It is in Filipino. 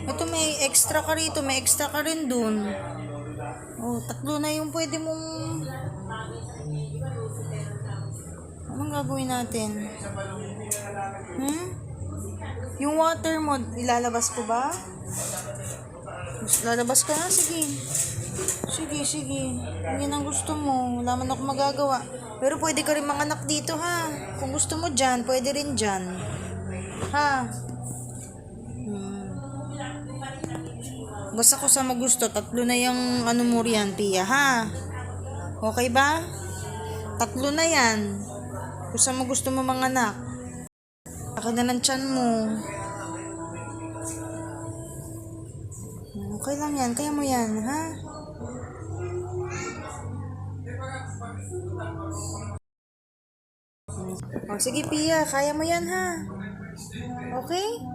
Ito may extra ka rito, may extra ka rin dun. Oh, tatlo na yung pwede mong... Anong gagawin natin? Yung water mo, ilalabas ko ba? Lalabas ka na? Sige. Sige. Yan ang gusto mo. Wala man ako magagawa. Pero pwede ka rin manganak dito, ha? Kung gusto mo dyan, pwede rin dyan. Ha? Basta ko sa magusto, tatlo na yung ano mo riyan, Pia, ha? Okay ba? Tatlo na yan. Kung sa magusto mo manganak. Akin na ng tiyan mo. Okay lang yan. Kaya mo yan, ha? Oh, sige, Pia. Kaya mo yan, ha? Okay?